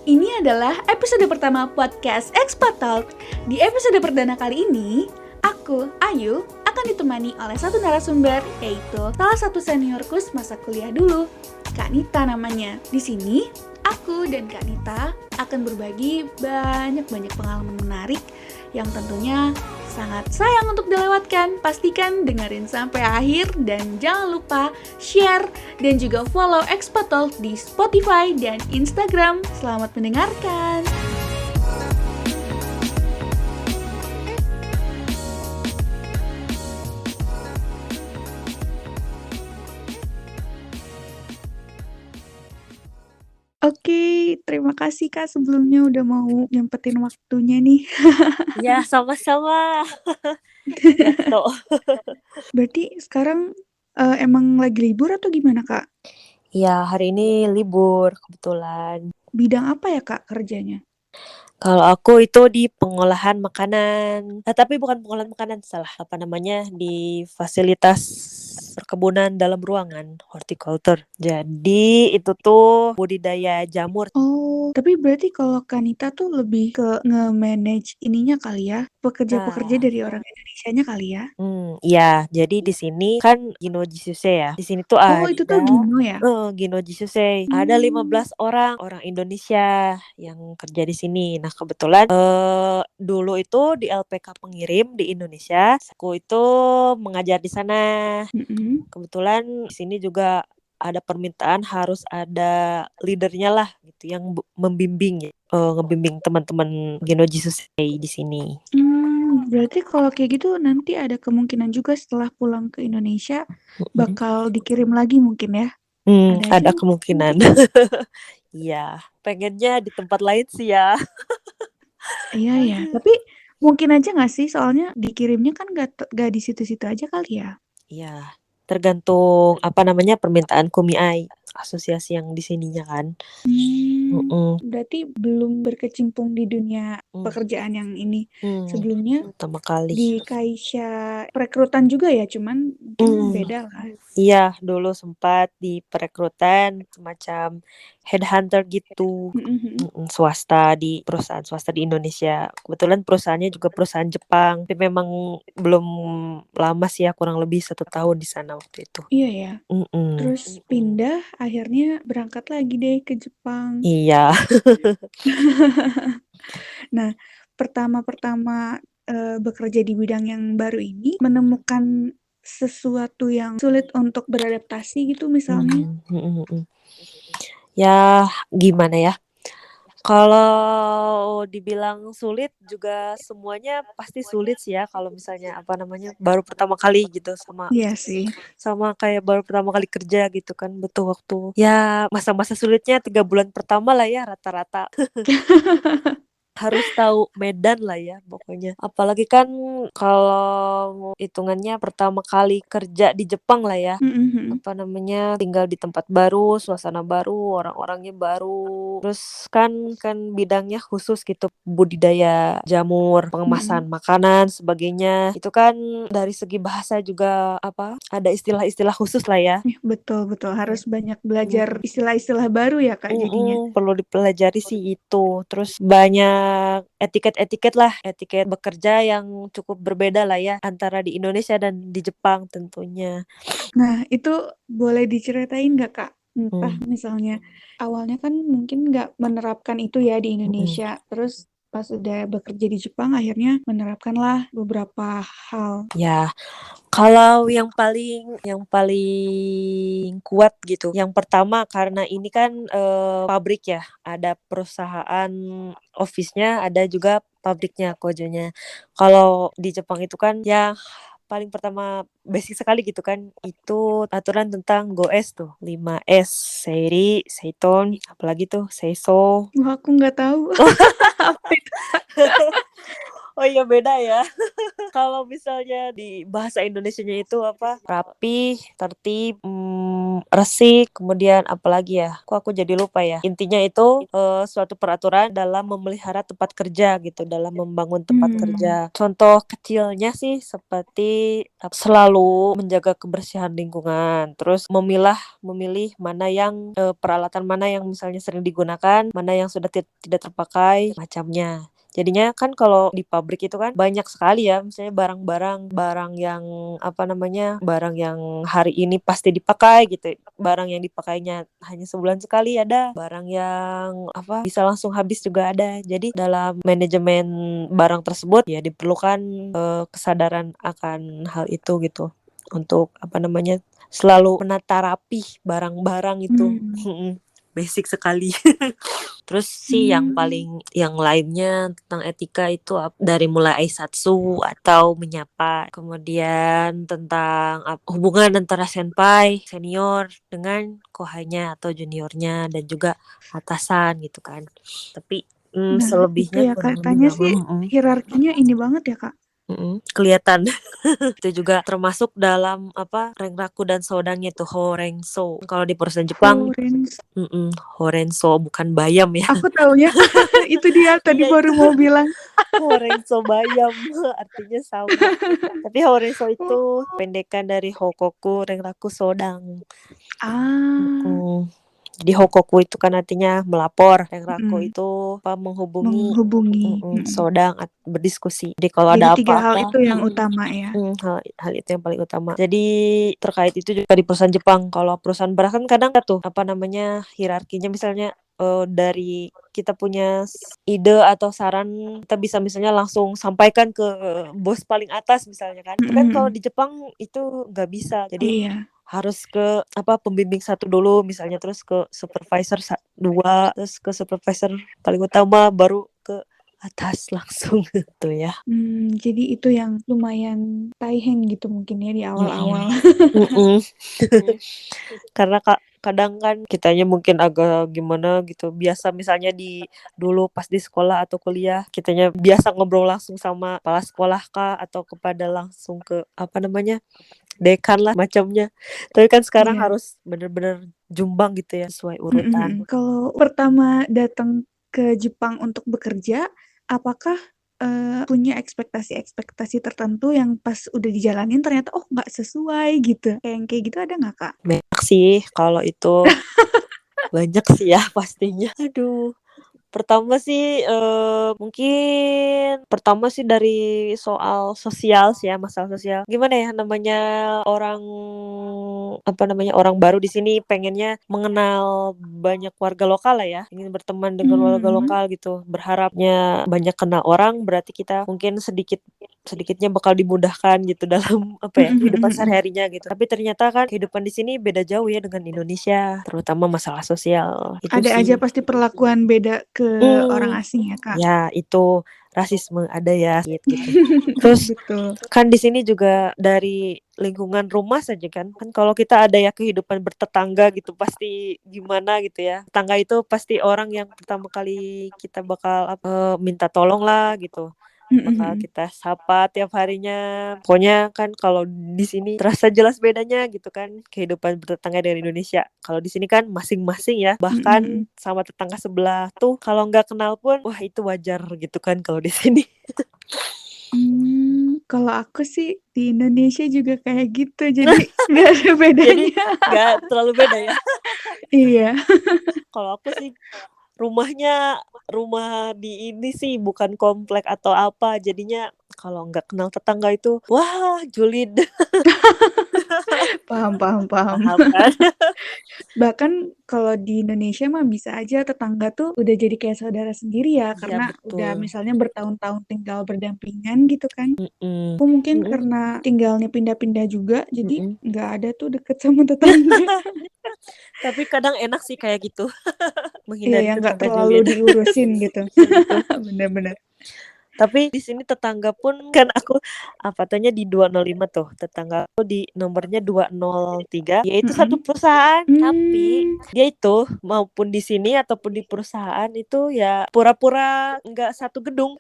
Ini adalah episode pertama podcast Expat Talk. Di episode perdana kali ini, aku, Ayu, akan ditemani oleh satu narasumber, yaitu salah satu seniorku masa kuliah dulu, Kak Nita namanya. Di sini, aku dan Kak Nita akan berbagi banyak pengalaman menarik yang tentunya sangat sayang untuk dilewatkan. Pastikan dengerin sampai akhir dan jangan lupa share dan juga follow Expat Talk di Spotify dan Instagram. Selamat mendengarkan. Oke, terima kasih Kak sebelumnya udah mau nyempetin waktunya nih. Ya, sama-sama. Ya, toh. Berarti sekarang emang lagi libur atau gimana Kak? Ya, hari ini libur kebetulan. Bidang apa ya Kak kerjanya? Kalau aku itu di pengolahan makanan. Tapi bukan pengolahan makanan, salah. Apa namanya? Di fasilitas perkebunan dalam ruangan, horticulture. Jadi itu tuh budidaya jamur. Oh, tapi berarti kalau Kanita tuh lebih ke nge-manage ininya kali ya, pekerja-pekerja Nah, dari orang Indonesianya kali ya? iya. Jadi di sini kan Gino Jisuse ya. Di sini tuh Oh, itu tuh ada Gino ya? Gino Jisuse. Ada 15 orang Indonesia yang kerja di sini. Nah, kebetulan dulu itu di LPK pengirim di Indonesia, aku itu mengajar di sana. Mm-mm. Kebetulan di sini juga ada permintaan harus ada leadernya lah gitu yang membimbing ya. Ngebimbing teman-teman Gino Jisuse di sini. Berarti kalau kayak gitu nanti ada kemungkinan juga setelah pulang ke Indonesia bakal dikirim lagi mungkin ya? Ada aja Ada nanti. kemungkinan. Iya, pengennya di tempat lain sih ya. Iya ya, tapi mungkin aja nggak sih? Soalnya dikirimnya kan nggak di situ-situ aja kali ya? Iya, tergantung apa namanya permintaan KUMI, asosiasi yang di sininya kan. Mm-mm. Berarti belum berkecimpung di dunia Mm. pekerjaan yang ini. Mm. Sebelumnya Pertama kali. di Kaisya perekrutan juga ya, cuman mungkin Mm. beda lah. Iya, dulu sempat di perekrutan semacam headhunter gitu. Mm-mm. Swasta di perusahaan swasta di Indonesia. Kebetulan perusahaannya juga perusahaan Jepang, tapi memang belum lama sih ya, kurang lebih 1 tahun di sana waktu itu. Iya ya. Mm-mm. Terus pindah, akhirnya berangkat lagi deh ke Jepang. Iya. Nah, pertama-pertama bekerja di bidang yang baru ini, menemukan sesuatu yang sulit untuk beradaptasi gitu misalnya. Ya, gimana ya? Kalau dibilang sulit juga semuanya pasti sulit sih ya kalau misalnya apa namanya baru pertama kali gitu, sama Iya sih. sama kayak baru pertama kali kerja gitu kan, butuh waktu. Ya, masa-masa sulitnya 3 bulan pertama lah ya rata-rata. Harus tahu medan lah ya pokoknya. Apalagi kan kalau hitungannya pertama kali kerja di Jepang lah ya. Mm-mm. Apa namanya, tinggal di tempat baru, suasana baru, orang-orangnya baru. Terus kan bidangnya khusus gitu, budidaya jamur, Mm-mm. pengemasan makanan, sebagainya. Itu kan dari segi bahasa juga apa? Ada istilah-istilah khusus lah ya. Betul, betul. Harus banyak belajar istilah-istilah baru ya, Kak, jadinya. Perlu dipelajari sih itu. Terus banyak etiket-etiket lah, etiket bekerja yang cukup berbeda lah ya antara di Indonesia dan di Jepang tentunya. Nah, itu boleh diceritain nggak, Kak? Entah Hmm. misalnya awalnya kan mungkin nggak menerapkan itu ya di Mm-mm. Indonesia. Terus pas udah bekerja di Jepang akhirnya menerapkanlah beberapa hal. Ya, kalau yang paling kuat gitu. Yang pertama karena ini kan pabrik ya, ada perusahaan office-nya, ada juga pabriknya, kojonya. Kalau di Jepang itu kan yang paling pertama basic sekali gitu kan, itu aturan tentang GOS tuh, 5S, Seiri, Seiton, apalagi tuh Seiso. Wah, aku nggak tahu. Apa itu? Oh iya, beda ya. Kalau misalnya di bahasa Indonesianya itu apa? Rapi, tertib, resik, kemudian apalagi ya? Kok aku jadi lupa ya. Intinya itu suatu peraturan dalam memelihara tempat kerja gitu, dalam membangun tempat kerja. Contoh kecilnya sih seperti selalu menjaga kebersihan lingkungan, terus memilih mana yang peralatan mana yang misalnya sering digunakan, mana yang sudah tidak terpakai, macamnya. Jadinya kan kalau di pabrik itu kan banyak sekali ya, misalnya barang yang barang yang hari ini pasti dipakai gitu. Barang yang dipakainya hanya sebulan sekali ada, barang yang bisa langsung habis juga ada. Jadi dalam manajemen barang tersebut ya diperlukan kesadaran akan hal itu gitu. Untuk selalu menata rapih barang-barang itu. Basic sekali. Terus sih yang lainnya tentang etika itu dari mulai aisatsu atau menyapa, kemudian tentang hubungan antara senpai, senior dengan kohanya atau juniornya, dan juga atasan gitu kan. Tapi Nah, itu selebihnya ya katanya sih hierarkinya ini banget ya, Kak. kelihatan. Itu juga termasuk dalam renraku dan sodangnya itu horenso. Kalau di perusahaan Jepang horenso, bukan bayam ya. Aku taunya itu dia tadi Iya, baru mau bilang. horenso bayam artinya sama. Tapi horenso itu pendekan dari hokoku renraku sodang. Jadi hokoku itu kan artinya melapor, renraku itu menghubungi, sodang berdiskusi. Jadi kalau ada tiga apa-apa, hal itu yang utama ya. hal itu yang paling utama. Jadi terkait itu juga di perusahaan Jepang. Kalau perusahaan beras kan kadang tuh hierarkinya misalnya dari kita punya ide atau saran, kita bisa misalnya langsung sampaikan ke bos paling atas misalnya kan. Itu kan kalau di Jepang itu nggak bisa. Jadi harus ke pembimbing satu dulu misalnya, terus ke supervisor 2, terus ke supervisor paling utama, baru ke atas langsung gitu ya. Jadi itu yang lumayan taiheng gitu mungkin ya di awal-awal. Karena kadang kan kitanya mungkin agak gimana gitu. Biasa misalnya dulu pas di sekolah atau kuliah, kitanya biasa ngobrol langsung sama kepala sekolah kah, atau kepada langsung ke dekan lah macamnya. Tapi kan sekarang harus bener-bener jumbang gitu ya, sesuai urutan. Kalau pertama datang ke Jepang untuk bekerja, apakah punya ekspektasi tertentu yang pas udah dijalanin ternyata nggak sesuai gitu? Kayak gitu ada nggak, Kak? Banyak sih kalau itu. Banyak sih ya pastinya. Aduh. Pertama sih mungkin dari soal sosial sih ya, masalah sosial. Gimana ya namanya orang baru di sini pengennya mengenal banyak warga lokal lah ya, ingin berteman dengan warga lokal gitu. Berharapnya banyak kenal orang, berarti kita mungkin sedikitnya bakal dimudahkan gitu dalam kehidupan sehari-harinya gitu. Tapi ternyata kan kehidupan di sini beda jauh ya dengan Indonesia, terutama masalah sosial. Itu ada sih. aja pasti perlakuan beda ke orang asing ya, Kak. Ya, itu rasisme ada ya gitu. Terus kan di sini juga dari lingkungan rumah saja kan kalau kita ada ya kehidupan bertetangga gitu, pasti gimana gitu ya. Tetangga itu pasti orang yang pertama kali kita bakal minta tolong lah gitu. Bakal kita sapa tiap harinya. Pokoknya kan kalau di sini terasa jelas bedanya gitu kan, kehidupan bertetangga dengan Indonesia. Kalau di sini kan masing-masing ya, bahkan sama tetangga sebelah tuh kalau nggak kenal pun wah itu wajar gitu kan kalau di sini. Kalau aku sih di Indonesia juga kayak gitu, jadi nggak ada bedanya. Jadi nggak terlalu beda ya. Iya. Kalau aku sih rumah di ini sih bukan komplek atau apa, jadinya kalau nggak kenal tetangga itu wah julid. Paham kan? Bahkan kalau di Indonesia mah bisa aja tetangga tuh udah jadi kayak saudara sendiri ya, karena udah misalnya bertahun-tahun tinggal berdampingan gitu kan. Aku mungkin karena tinggalnya pindah-pindah juga, jadi nggak ada tuh deket sama tetangga. Tapi kadang enak sih kayak gitu. Iya, yang nggak terlalu diurusin gitu. Bener-bener. Tapi di sini tetangga pun kan aku di 205 tuh, tetangga aku di nomornya 203, yaitu satu perusahaan. Tapi dia itu maupun di sini ataupun di perusahaan itu ya pura-pura nggak satu gedung.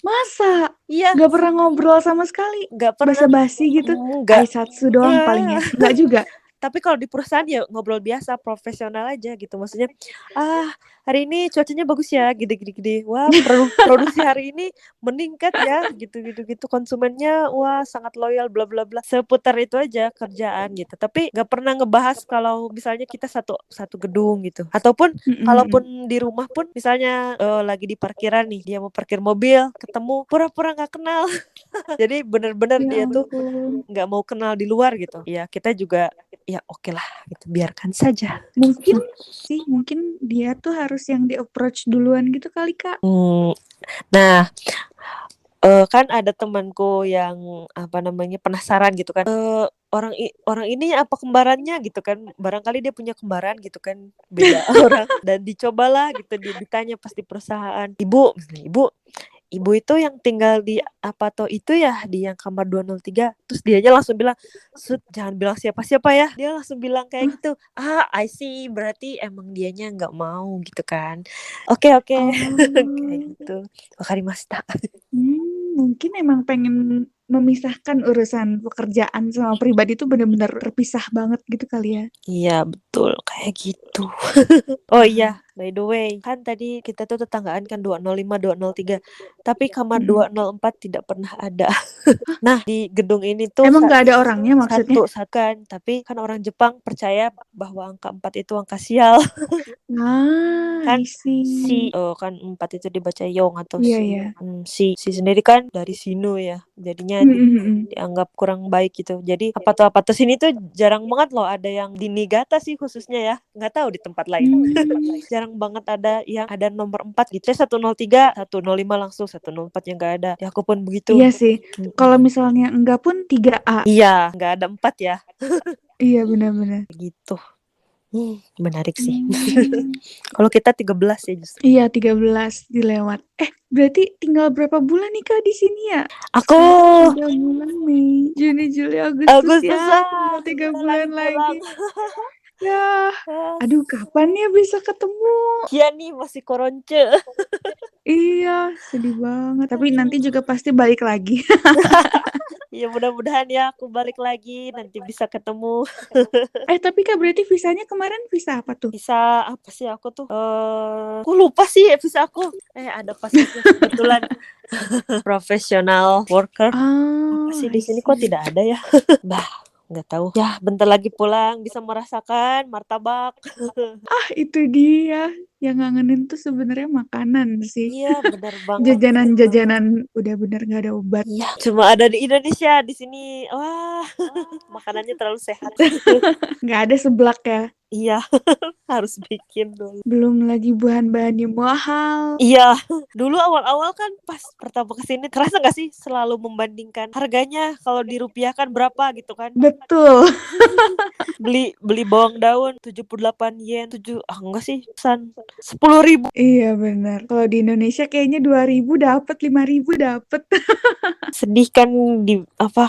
Masa? Iya. Nggak pernah ngobrol sama sekali? Nggak pernah. Basa-basi gitu? Aisatsu doang palingnya? Nggak juga? Tapi kalau di perusahaan ya ngobrol biasa, profesional aja gitu. Maksudnya, hari ini cuacanya bagus ya, gede-gede. Wah, produksi hari ini meningkat ya, gitu. Konsumennya, wah sangat loyal, bla bla bla. Seputar itu aja kerjaan gitu. Tapi nggak pernah ngebahas kalau misalnya kita satu gedung gitu. Ataupun kalaupun di rumah pun, misalnya lagi di parkiran nih, dia mau parkir mobil, ketemu pura-pura nggak kenal. Jadi bener-bener Ya dia tuh ampun. nggak mau kenal di luar gitu. Ya kita juga ya oke lah gitu, biarkan saja. Mungkin dia tuh harus yang di approach duluan gitu kali Kak. Nah, kan ada temanku yang apa namanya penasaran gitu kan. Orang ini apa kembarannya gitu kan. Barangkali dia punya kembaran gitu kan, beda orang, dan dicobalah gitu, dia ditanya pas di perusahaan. Ibu itu yang tinggal di apa toh itu ya, di yang kamar 203. Terus dianya langsung bilang, "Sud, jangan bilang siapa-siapa ya." Dia langsung bilang kayak gitu. I see, berarti emang dianya nggak mau gitu kan. Oke. Kayak gitu. Wakarimashita. Mungkin emang pengen memisahkan urusan pekerjaan sama pribadi itu benar-benar terpisah banget gitu kali ya. Iya, betul kayak gitu. Oh iya, by the way, kan tadi kita tuh tetanggaan kan 205, 203. Tapi kamar 204 tidak pernah ada. Nah, di gedung ini tuh Emang nggak ada orangnya maksudnya? satu kan, tapi kan orang Jepang percaya bahwa angka 4 itu angka sial. I Kan see. kan 4 itu dibaca yong atau Iya, iya. si sendiri kan dari sino ya. Jadinya dianggap kurang baik gitu. Jadi apa tuh sini tuh jarang banget loh ada yang di Niigata sih khususnya ya. Nggak tahu di tempat lain. Jarang banget ada yang ada nomor 4 gitu. 103, 105 langsung, 104 yang nggak ada. Ya aku pun begitu. Iya sih. Kalau misalnya enggak pun 3A. Iya, nggak ada 4 ya. Iya, benar-benar. Gitu. Menarik sih. Kalau kita 13 ya justru. Iya, 13 dilewat. Berarti tinggal berapa bulan nih Kak di sini ya? Aku Udah bulan Mei, Juni, Juli, Agustus ya. Tinggal 3 bulan lagi. Ya, aduh kapan ya bisa ketemu? Iya nih masih koronce. Iya, sedih banget. Tapi nanti juga pasti balik lagi. Ya mudah-mudahan ya aku balik lagi nanti bisa ketemu. Tapi Kak berarti visanya kemarin visa apa tuh? Visa apa sih aku tuh? Aku lupa sih visa aku. Ada pasnya kebetulan. Professional worker. Apa sih di sini kok tidak ada ya? Bah, nggak tahu. Ya, bentar lagi pulang bisa merasakan martabak. Itu dia. Yang ngangenin tuh sebenarnya makanan sih. Iya, benar banget. Jajanan-jajanan udah bener nggak ada obat. Iya, cuma ada di Indonesia. Di sini, wah, makanannya terlalu sehat. Nggak ada seblak ya. Iya, harus bikin dulu. Belum lagi bahan-bahannya mahal. Iya, dulu awal-awal kan pas pertama kesini kerasa nggak sih selalu membandingkan harganya kalau dirupiahkan berapa gitu kan? Betul. Beli bawang daun 78 yen, enggak sih, 10.000. Iya benar. Kalau di Indonesia kayaknya 2.000 dapat, 5.000 dapat. Sedih kan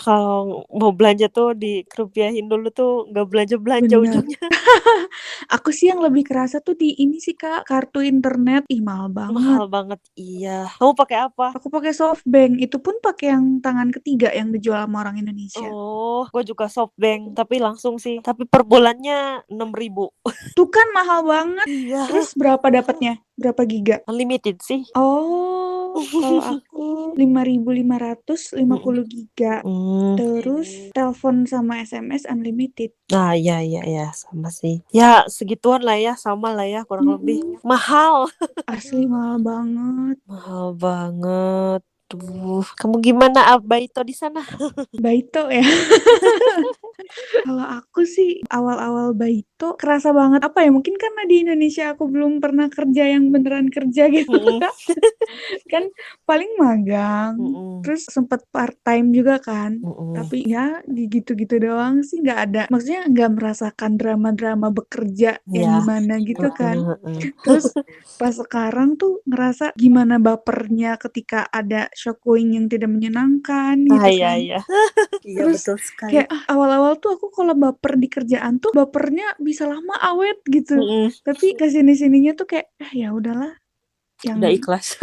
kalau mau belanja tuh dikerupiahin dulu tuh nggak belanja ujungnya. Aku sih yang lebih kerasa tuh di ini sih Kak, kartu internet. Ih mahal banget. Mahal banget, iya. Kamu pakai apa? Aku pakai SoftBank, itu pun pakai yang tangan ketiga yang dijual sama orang Indonesia. Oh, gue juga SoftBank, tapi langsung sih. Tapi per bulannya 6.000. Tuh kan mahal banget. Iya. Terus berapa dapatnya? Berapa giga? Unlimited sih. Oh, kalau aku 5.550 giga. Terus telepon sama SMS unlimited. Nah, iya, sama sih. Ya, segituan lah ya, sama lah ya, kurang lebih. Mahal. Asli mahal banget. Mahal banget. Duh, kamu gimana Baito di sana? Baito ya. Kalau aku sih awal-awal Baito kerasa banget apa ya, mungkin karena di Indonesia aku belum pernah kerja yang beneran kerja gitu Kak. Kan paling magang, terus sempet part time juga kan. Tapi ya di gitu-gitu doang sih, nggak ada, maksudnya nggak merasakan drama-drama bekerja yang gimana gitu kan. Terus pas sekarang tuh ngerasa gimana bapernya ketika ada showing yang tidak menyenangkan gitu kan. Iya. Iya, Terus betul sekali. kayak awal-awal tuh aku kalau baper di kerjaan tuh bapernya bisa lama awet gitu. Tapi kesini-sininya tuh kayak ya udahlah. Udah ikhlas.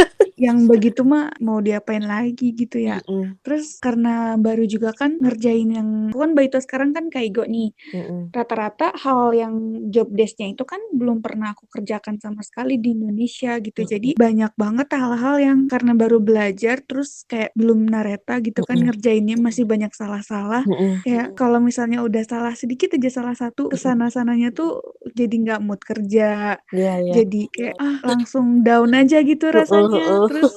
yang begitu mah mau diapain lagi gitu ya. Mm-mm, Terus karena baru juga kan ngerjain yang aku kan Baito sekarang kan Kaigo nih. mm-mm, Rata-rata hal yang job desk-nya itu kan belum pernah aku kerjakan sama sekali di Indonesia gitu. mm-mm, Jadi banyak banget hal-hal yang karena baru belajar terus kayak belum nareta gitu kan mm-mm, ngerjainnya masih banyak salah-salah. mm-mm, Kayak kalau misalnya udah salah sedikit aja salah satu kesana-sananya tuh jadi nggak mood kerja. iya iya. Jadi kayak langsung down aja gitu Heeh, rasanya. heeh. Terus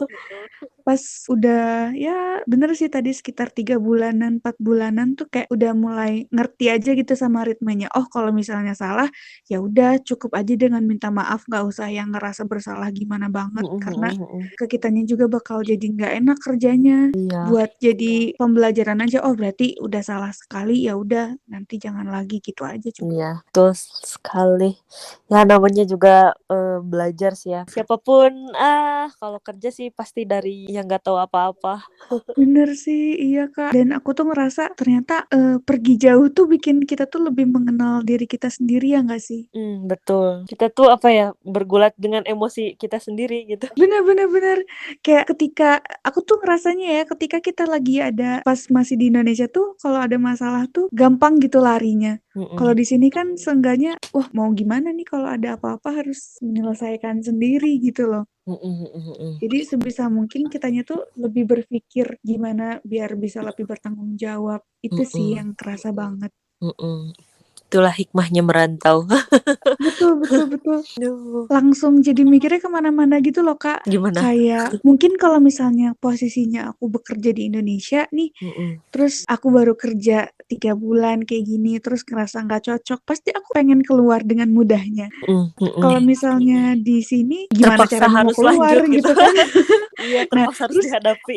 pas udah ya bener sih tadi sekitar 3 bulanan 4 bulanan tuh kayak udah mulai ngerti aja gitu sama ritmenya. Oh kalau misalnya salah ya udah cukup aja dengan minta maaf, nggak usah yang ngerasa bersalah gimana banget Mm-mm, karena mm-mm, mm-mm. ke kitanya juga bakal jadi nggak enak kerjanya. Iya, Buat jadi pembelajaran aja. Oh berarti udah salah sekali ya udah nanti jangan lagi gitu aja cukup. iya, betul sekali. Ya namanya juga belajar sih ya. Siapapun kalau kerja sih pasti dari yang nggak tahu apa-apa. Bener sih, iya Kak. Dan aku tuh ngerasa ternyata pergi jauh tuh bikin kita tuh lebih mengenal diri kita sendiri ya nggak sih? Betul. Kita tuh apa ya, bergulat dengan emosi kita sendiri gitu. Bener bener bener. Kayak ketika aku tuh ngerasanya ya ketika kita lagi ada pas masih di Indonesia tuh kalau ada masalah tuh gampang gitu larinya. Kalau Mm-mm. di sini kan seenggaknya, wah mau gimana nih kalau ada apa-apa harus menyelesaikan sendiri gitu loh. Mm-mm, mm-mm, mm-mm. Jadi sebisa mungkin kitanya tuh lebih berpikir gimana biar bisa lebih bertanggung jawab. Itu sih Mm-mm, yang kerasa banget. mm-mm. Itulah hikmahnya merantau. Betul betul betul. Aduh, Langsung jadi mikirnya kemana-mana gitu loh Kak. gimana? Kayak mungkin kalau misalnya posisinya aku bekerja di Indonesia nih, Mm-mm, terus aku baru kerja 3 bulan kayak gini, terus ngerasa nggak cocok, pasti aku pengen keluar dengan mudahnya. mm-mm, mm-mm. Kalau misalnya di sini, gimana Terpaksa caranya mau harus keluar lanjut gitu. gitu kan? Iya, Nah, terpaksa harus terus dihadapi.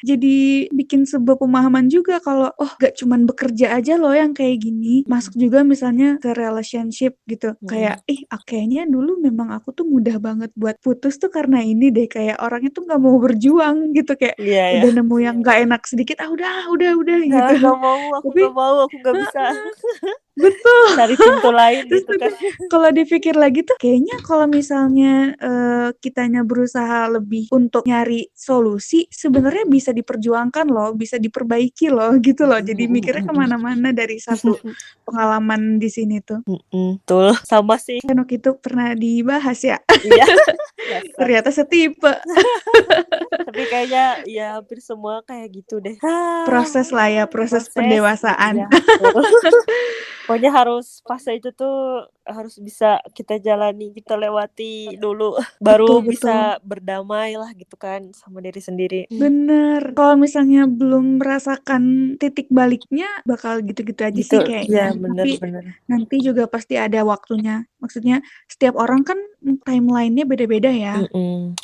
jadi bikin sebuah pemahaman juga kalau oh gak cuman bekerja aja loh yang kayak gini, masuk juga misalnya ke relationship gitu. Mm-mm. Kayak kayaknya dulu memang aku tuh mudah banget buat putus tuh karena ini deh kayak orangnya tuh nggak mau berjuang gitu kayak Iya ya. udah nemu yang nggak enak sedikit udah Nggak gitu. nggak mau, aku Tapi nggak mau, aku nggak bisa. betul. Cari pintu lain Terus gitu tapi kan. kalau dipikir lagi tuh kayaknya kalau misalnya kitanya berusaha lebih untuk nyari solusi, sebenarnya bisa diperjuangkan loh, bisa diperbaiki loh gitu loh. Jadi mikirnya kemana-mana dari satu pengalaman di sini tuh. Betul. Sama sih. Kan waktu itu pernah dibahas ya, Iya. Dasar. ternyata setipe. Tapi kayaknya ya hampir semua kayak gitu deh. Proses lah ya, proses Proses. pendewasaan. Ya, betul. Pokoknya harus fase itu tuh harus bisa kita jalani, kita lewati dulu. Baru Betul, betul. bisa berdamai lah gitu kan sama diri sendiri. Bener. Kalau misalnya belum merasakan titik baliknya, bakal gitu-gitu aja Gitu. sih Ya kayaknya. Tapi bener-bener. nanti juga pasti ada waktunya. Maksudnya setiap orang kan timeline-nya beda-beda ya.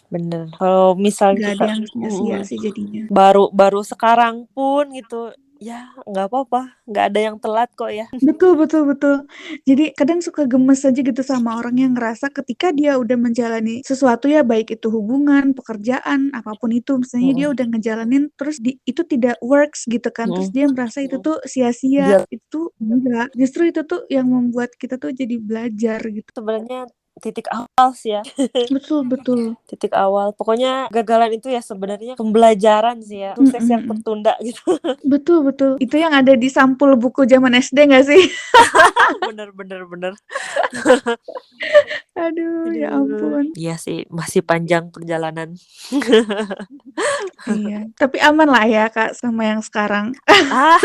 Bener. Kalau misalnya Gak kita ada yang sia-sia sih jadinya. baru sekarang pun gitu, ya nggak apa-apa, nggak ada yang telat kok ya. Betul, betul, betul. Jadi kadang suka gemes aja gitu sama orang yang ngerasa ketika dia udah menjalani sesuatu ya, baik itu hubungan, pekerjaan, apapun itu. Misalnya dia Mm-mm. udah ngejalanin terus itu tidak works gitu kan. Terus Mm-mm. dia merasa itu tuh sia-sia. Iya, Itu enggak. Justru itu tuh yang membuat kita tuh jadi belajar gitu. sebenarnya titik awal sih ya. Betul, betul. Titik awal. Pokoknya gagalan itu ya sebenarnya pembelajaran sih ya. Mm, Sukses mm, yang mm. tertunda gitu. Betul, betul. Itu yang ada di sampul buku zaman SD nggak sih? Bener. Aduh, ya Aduh. ampun. Iya sih, masih panjang perjalanan. Iya. Tapi aman lah ya Kak sama yang sekarang. Ah,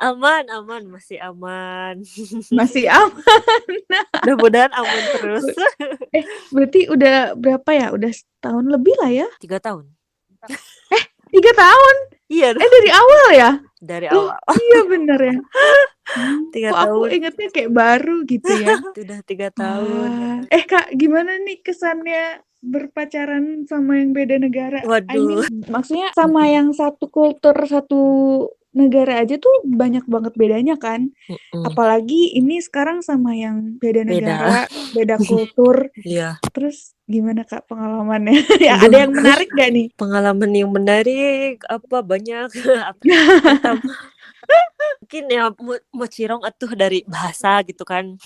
aman, masih aman. Masih aman. Mudah-mudahan aman terus. Berarti udah berapa ya? Udah setahun lebih lah ya? 3 tahun. 3 tahun? Iya, Dari awal ya? dari Loh, awal. iya bener ya. 3 Kok aku tahun. ingetnya kayak baru gitu ya? Sudah 3 tahun. Wah. Kak, gimana nih kesannya berpacaran sama yang beda negara? I Waduh. mean, maksudnya sama yang satu kultur, satu negara aja tuh banyak banget bedanya kan? Apalagi ini sekarang sama yang beda Beda. negara, beda kultur. Iya. Terus gimana Kak pengalamannya? Ya, ada yang menarik gak nih? Pengalaman yang menarik apa banyak. Pertama Mungkin ya Mochirong atuh dari bahasa gitu kan.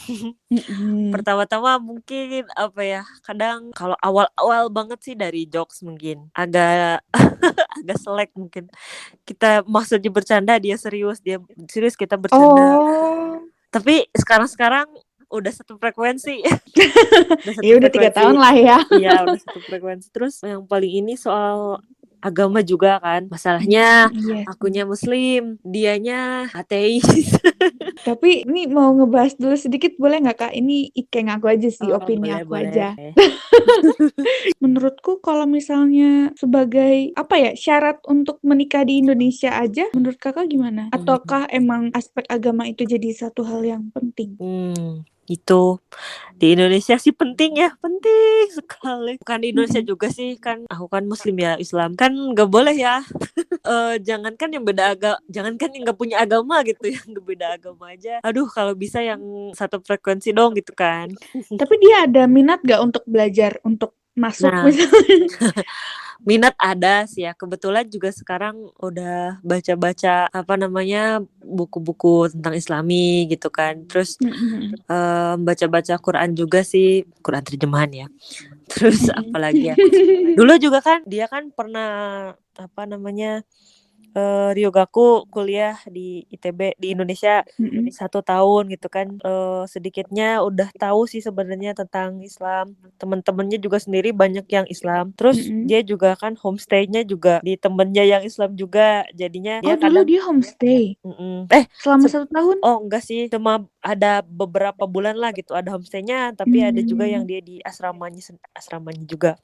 Mm-mm. Pertama-tama mungkin apa ya, kadang kalau awal-awal banget sih dari jokes mungkin agak agak selek mungkin. Kita maksudnya bercanda, dia serius, kita bercanda. Oh, Tapi sekarang-sekarang udah satu frekuensi. Udah ya satu udah 3 tahun frekuensi. lah ya. Iya, udah satu frekuensi. Terus yang paling ini soal agama juga kan. Masalahnya Iya sih. akunya muslim, dianya ateis. Tapi ini mau ngebahas dulu sedikit boleh nggak Kak? Ini ikeng aku aja sih, Oh, opini boleh aku boleh. aja. Menurutku kalau misalnya sebagai apa ya syarat untuk menikah di Indonesia aja, menurut Kakak gimana? Ataukah emang aspek agama itu jadi satu hal yang penting? Itu di Indonesia sih penting ya, penting sekali. Bukan di Indonesia Mm-mm. juga sih, kan aku kan muslim ya, Islam kan nggak boleh ya. Jangankan yang jangankan yang nggak punya agama gitu, yang nggak beda agama aja. Aduh, kalau bisa yang satu frekuensi dong gitu kan. Tapi dia ada minat gak untuk belajar, untuk masuk Nah, misalnya? minat ada sih ya. Kebetulan juga sekarang udah baca-baca apa namanya buku-buku tentang Islami gitu kan. Terus Mm-mm. baca-baca Quran juga sih, Quran terjemahan ya. Terus Mm-mm. apalagi ya. Dulu juga kan dia kan pernah apa namanya Ryogaku kuliah di ITB di Indonesia Mm-mm. 1 tahun gitu kan. Sedikitnya udah tahu sih sebenarnya tentang Islam. Temen-temennya juga sendiri banyak yang Islam. Terus Mm-mm. dia juga kan homestay-nya juga di temennya yang Islam juga. Jadinya Oh dia dulu kadang dia homestay mm-mm. selama 1 tahun? Oh enggak sih, cuma ada beberapa bulan lah gitu ada homestay-nya, tapi ada juga yang Hmm. dia di asramanya juga.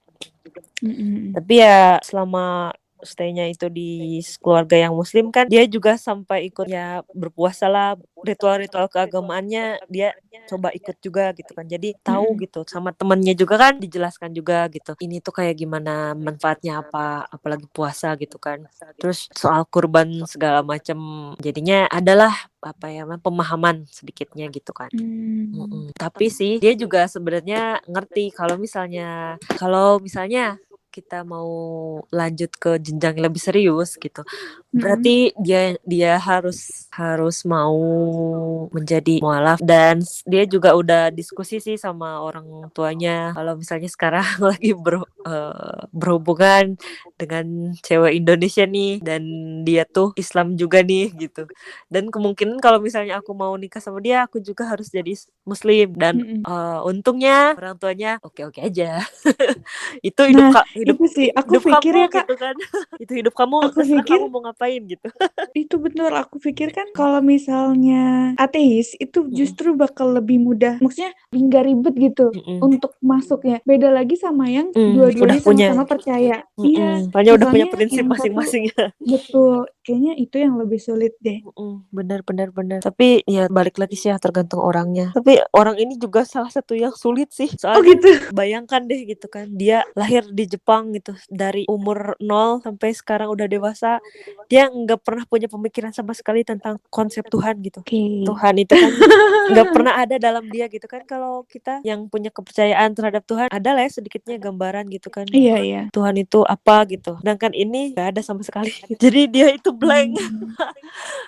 Mm-mm. Tapi ya selama stay-nya itu di keluarga yang muslim kan, dia juga sampai ikut ya berpuasa lah, ritual-ritual keagamaannya dia coba ikut juga gitu kan. Jadi tahu Mm-mm. gitu, sama temennya juga kan dijelaskan juga gitu. Ini tuh kayak gimana manfaatnya apa, apalagi puasa gitu kan. Terus soal kurban segala macam, jadinya adalah apa ya pemahaman sedikitnya gitu kan. Hmm. Tapi sih dia juga sebenarnya ngerti kalau misalnya kita mau lanjut ke jenjang yang lebih serius gitu. Mm-mm. Berarti dia harus harus mau menjadi mualaf, dan dia juga udah diskusi sih sama orang tuanya kalau misalnya sekarang lagi berhubungan dengan cewek Indonesia nih, dan dia tuh Islam juga nih gitu. Dan kemungkinan kalau misalnya aku mau nikah sama dia, aku juga harus jadi muslim, dan Mm-mm. untungnya orang tuanya oke-oke aja. Itu hidup Nah, hidup itu sih aku hidup pikir ya kamu Kak, gitu kan. Itu hidup kamu, aku terserah pikir kamu mau ngapain gitu. itu betul, aku pikir kan kalau misalnya ateis itu Mm-mm. justru bakal lebih mudah, maksudnya nggak ribet gitu Mm-mm. untuk masuknya. Beda lagi sama yang Udah dua-duanya punya. sama-sama percaya. Iya, Soalnya udah punya misalnya prinsip yang satu masing-masing ya. betul, kayaknya itu yang lebih sulit deh. Benar benar benar. Tapi ya balik lagi sih ya, tergantung orangnya. Tapi orang ini juga salah satu yang sulit sih. Oh Soalnya gitu. bayangkan deh gitu kan. Dia lahir di Jepang gitu. Dari umur 0 sampai sekarang udah dewasa. Dia nggak pernah punya pemikiran sama sekali tentang konsep Tuhan gitu. Oke. Tuhan itu kan nggak pernah ada dalam dia gitu kan. Kalau kita yang punya kepercayaan terhadap Tuhan, ada lah ya sedikitnya gambaran gitu kan. Iya, iya. Tuhan itu apa gitu. Sedangkan ini nggak ada sama sekali. Jadi dia itu blank. Hmm.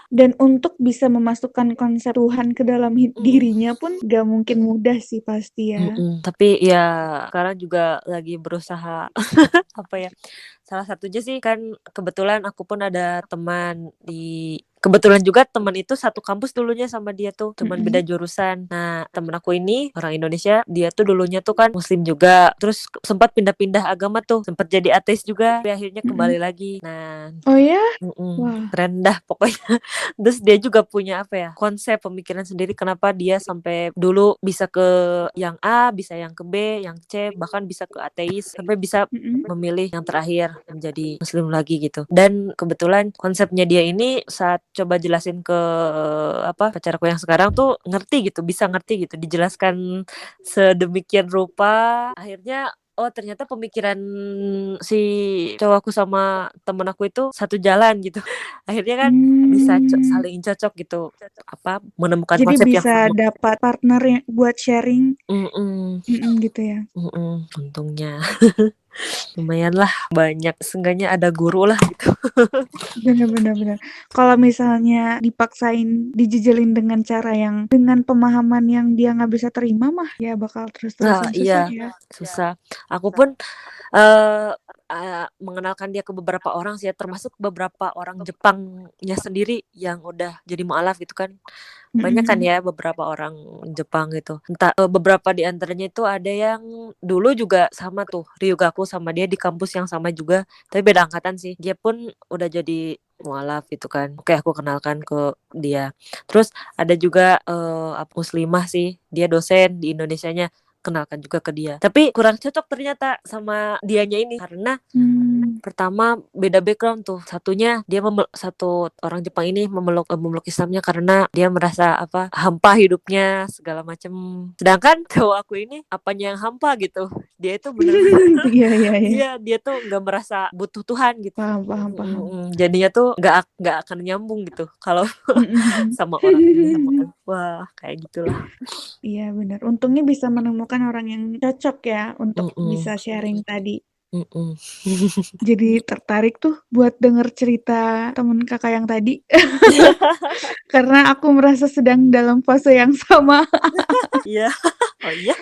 Dan untuk bisa memasukkan konsep Tuhan ke dalam dirinya pun gak mungkin mudah sih pasti ya. Tapi ya sekarang juga lagi berusaha apa ya, salah satunya sih kan kebetulan aku pun ada kebetulan juga teman itu satu kampus dulunya sama dia tuh, cuman beda Mm-mm. jurusan. Nah, temen aku ini orang Indonesia, dia tuh dulunya tuh kan muslim juga, terus sempat pindah-pindah agama tuh, sempat jadi ateis juga, tapi akhirnya Mm-mm. kembali lagi. Nah, Oh ya? Wah. keren dah pokoknya. Terus dia juga punya apa ya, konsep pemikiran sendiri kenapa dia sampai dulu bisa ke yang A, bisa yang ke B, yang C, bahkan bisa ke ateis, sampai bisa Mm-mm. memilih yang terakhir menjadi muslim lagi gitu. Dan kebetulan konsepnya dia ini saat coba jelasin ke apa pacarku yang sekarang tuh ngerti gitu, bisa ngerti gitu, dijelaskan sedemikian rupa. Akhirnya oh ternyata pemikiran si cowokku sama temen aku itu satu jalan gitu. Akhirnya kan bisa Hmm. saling cocok gitu, apa menemukan Jadi konsep yang bisa sama. dapat partner yang buat sharing Mm-mm. mm-mm, gitu ya. Untungnya. Lumayan lah banyak, seenggaknya ada guru lah gitu. Bener bener. Kalau misalnya dipaksain dijejelin dengan cara yang dengan pemahaman yang dia nggak bisa terima mah, ya bakal Nah, terus-terusan susah iya, ya. susah. Aku pun eh mengenalkan dia ke beberapa orang sih ya, termasuk beberapa orang Jepangnya sendiri yang udah jadi mualaf gitu kan. Banyak kan Mhm. ya beberapa orang Jepang gitu. Entah beberapa di antaranya itu ada yang dulu juga sama tuh, Ryugaku sama dia di kampus yang sama juga, tapi beda angkatan sih. Dia pun udah jadi mualaf gitu kan. Oke, aku kenalkan ke dia. Terus ada juga muslimah sih, dia dosen di Indonesianya, kenalkan juga ke dia. Tapi kurang cocok ternyata sama dianya ini karena Mmm. pertama beda background tuh. Satunya dia satu orang Jepang ini memeluk Islamnya karena dia merasa apa hampa hidupnya segala macam. Sedangkan cowok aku ini apanya yang hampa gitu. Dia itu bener-bener Iya iya iya. iya dia tuh nggak merasa butuh Tuhan gitu. Paham paham paham. Jadinya tuh nggak akan nyambung gitu kalau Mhm mhm. sama orang ini. Wah kayak gitulah. Iya bener, untungnya bisa menemukan orang yang cocok ya untuk Mm-mm. bisa sharing tadi. Mm-mm. Jadi tertarik tuh buat denger cerita temen Kakak yang tadi, karena aku merasa sedang dalam fase yang sama. Iya. Oh iya.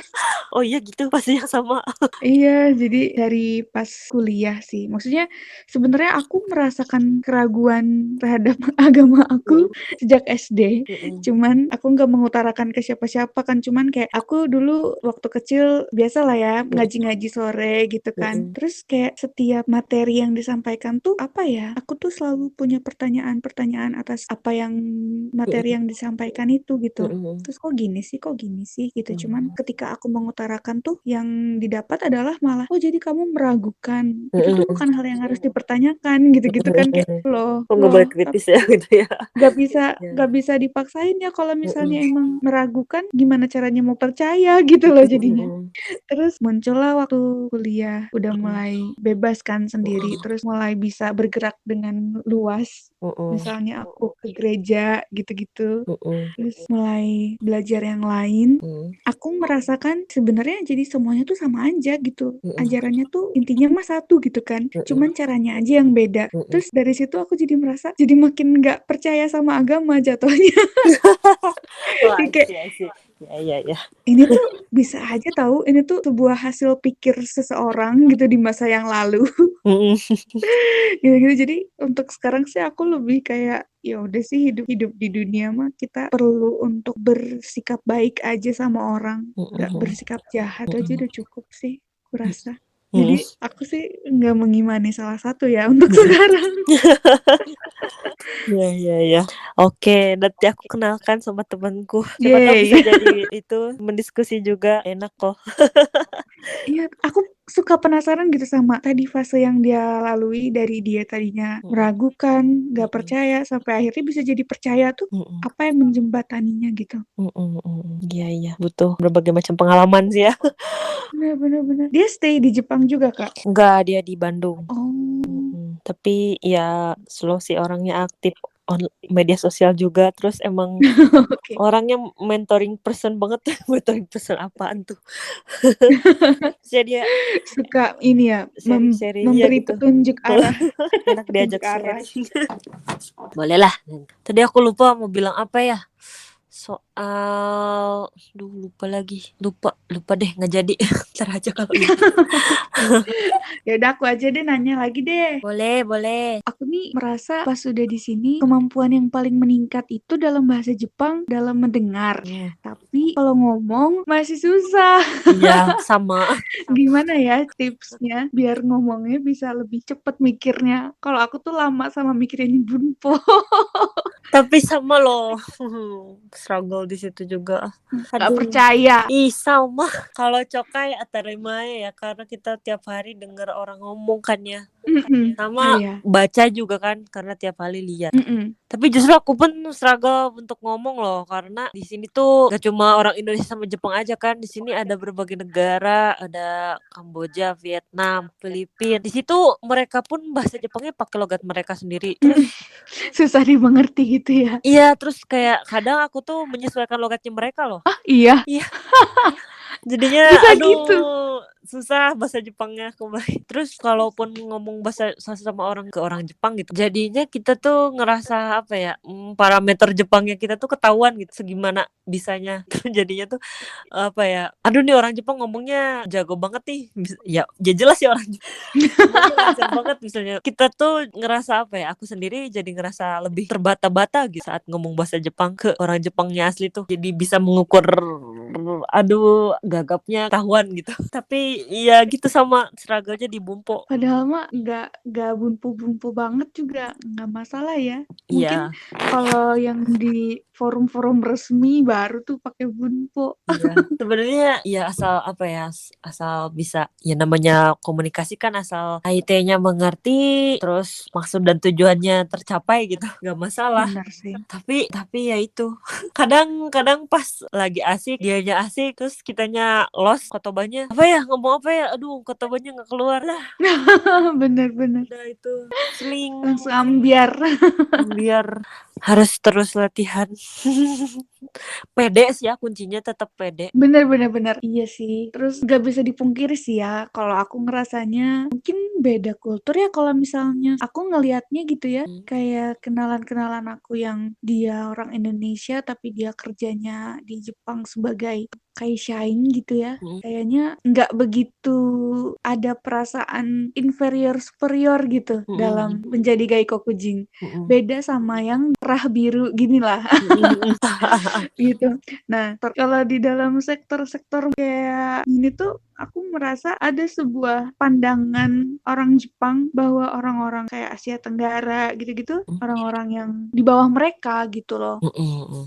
Oh iya gitu pasti yang sama. Iya, jadi dari pas kuliah sih. Maksudnya sebenarnya aku merasakan keraguan terhadap agama aku Mm-mm. sejak SD. Mm-mm. Cuman aku nggak mengutarakan ke siapa-siapa kan. Cuman kayak aku dulu waktu kecil biasalah ya ngaji-ngaji sore gitu kan. Mm-mm. Terus kayak setiap materi yang disampaikan tuh apa ya? Aku tuh selalu punya pertanyaan-pertanyaan atas apa yang materi yang disampaikan itu gitu. Mm-mm. Terus kok gini sih gitu. Cuman Mm-mm. ketika aku mengutarakan tuh yang didapat adalah malah, "Oh jadi kamu meragukan, itu tuh Mm-mm. bukan hal yang harus dipertanyakan," gitu-gitu kan kayak, Mm-mm. "Loh Oh nggak boleh loh, kritis ya gitu ya. Ya. nggak bisa dipaksain ya kalau misalnya Mm-mm. emang meragukan, gimana caranya mau percaya?" Gitu loh jadinya. Mm-mm. Terus muncullah waktu kuliah, udah mulai bebas kan sendiri, Mm-mm. terus mulai bisa bergerak dengan luas. Mm-mm. Misalnya aku ke gereja gitu-gitu, Mm-mm. terus mulai belajar yang lain, Mm-mm. aku merasakan sebenarnya jadi semuanya tuh sama aja gitu. Mm-mm. Ajarannya tuh intinya mah satu gitu kan, Mm-mm. cuman caranya aja yang beda. Mm-mm. Terus dari situ aku jadi merasa jadi makin nggak percaya sama agama jatuhnya. Oh I Kayak see I see. Ya ya ya. ini tuh bisa aja tahu, ini tuh sebuah hasil pikir seseorang gitu di masa yang lalu. Mm-mm. Gitu-gitu. Jadi untuk sekarang sih aku lebih kayak, ya udah sih hidup-hidup di dunia mah kita perlu untuk bersikap baik aja sama orang, nggak Mm-mm. bersikap jahat aja Mm-mm. udah cukup sih, kurasa. Mm-mm. Jadi aku sih nggak mengimani salah satu ya untuk sekarang. Ya ya ya. Oke, nanti aku kenalkan sama temanku. Siapa tahu bisa Yeay. jadi itu mendiskusi juga enak kok. Iya, aku suka penasaran gitu sama tadi fase yang dia lalui dari dia tadinya Mm-mm. meragukan, nggak Mm-mm. percaya, sampai akhirnya bisa jadi percaya tuh Mm-mm. apa yang menjembataninya gitu. Mm-mm. Mm-mm. Iya iya, butuh berbagai macam pengalaman sih ya. Bener bener bener. Dia stay di Jepang juga, Kak? Enggak, dia di Bandung. Oh, Tapi ya slow sih orangnya, aktif media sosial juga, terus emang oke. orangnya mentoring person banget. Mentoring person apaan tuh? Jadi dia Suka ini ya, sharing-sharing ya memberi gitu. petunjuk arah. Enak Petunjuk diajak arah. sharing. Boleh lah. Tadi aku lupa mau bilang apa ya. Soal lupa lagi. Lupa deh nggak jadi. Ntar aja kalau ingat. Ya udah aku aja deh nanya lagi deh. Boleh. Aku nih merasa pas sudah di sini kemampuan yang paling meningkat itu dalam bahasa Jepang dalam mendengar. Tapi kalau ngomong masih susah. Iya, sama. Gimana ya tipsnya biar ngomongnya bisa lebih cepet mikirnya? Kalau aku tuh lama sama mikirin bunpo. Tapi sama loh. Struggle di situ juga. Gak Aduh. percaya. Ih, sama. Kalau cokai atarimae ya, karena kita tiap hari dengar orang ngomong kan ya. Mm-mm. Sama Iya. baca juga kan, karena tiap hari lihat. Mm-mm. Tapi justru aku pun struggle untuk ngomong loh, karena di sini tuh gak cuma orang Indonesia sama Jepang aja kan. Di sini ada berbagai negara, ada Kamboja, Vietnam, Filipina. Di situ mereka pun bahasa Jepangnya pakai logat mereka sendiri. Terus susah dimengerti gitu ya. iya, terus kayak kadang aku tuh menyesuaikan logatnya mereka loh. Ah, iya. Iya. Jadinya Bisa aduh gitu. susah bahasa Jepangnya kembali. Terus kalaupun ngomong bahasa sama orang ke orang Jepang gitu, jadinya kita tuh ngerasa apa ya, parameter Jepangnya kita tuh ketahuan gitu, segimana bisanya. Terus jadinya tuh apa ya, aduh nih orang Jepang ngomongnya jago banget nih. Ya jelas ya orang Jepang ngomongnya lancar banget misalnya. Kita tuh ngerasa apa ya, aku sendiri jadi ngerasa lebih terbata-bata gitu saat ngomong bahasa Jepang ke orang Jepangnya asli tuh. Jadi bisa mengukur aduh gagapnya tahuan gitu. Tapi ya gitu sama struggle-nya di Bumpo. Padahal mah nggak bumpu-bumpu banget juga nggak masalah ya. Mungkin Iya, kalau yang di forum-forum resmi baru tuh pakai bunpo. iya. Sebenarnya ya asal apa ya, asal bisa ya namanya komunikasi kan asal IT-nya mengerti, terus maksud dan tujuannya tercapai gitu, nggak masalah. Benar sih. Tapi ya itu kadang-kadang pas lagi asik dianya asik terus kitanya lost kotobanya apa ya ngomong apa ya aduh kotobanya nggak keluar lah Bener-bener. udah itu seling Langsung ambiar. biar harus terus latihan. Pede sih ya kuncinya tetap pede. Bener-bener bener. Iya sih. Terus nggak bisa dipungkiri sih ya. Kalau aku ngerasanya mungkin beda kultur ya kalau misalnya aku ngelihatnya gitu ya. Hmm, Kayak kenalan-kenalan aku yang dia orang Indonesia tapi dia kerjanya di Jepang sebagai kayak shine gitu ya. hmm, Kayaknya nggak begitu ada perasaan inferior superior gitu dalam hmm, menjadi gaikokujin. hmm, Beda sama yang rah biru gini lah. hmm, Gitu. Nah, kalau di dalam sektor-sektor kayak gini tuh aku merasa ada sebuah pandangan orang Jepang bahwa orang-orang kayak Asia Tenggara gitu-gitu, hmm. orang-orang yang di bawah mereka gitu loh.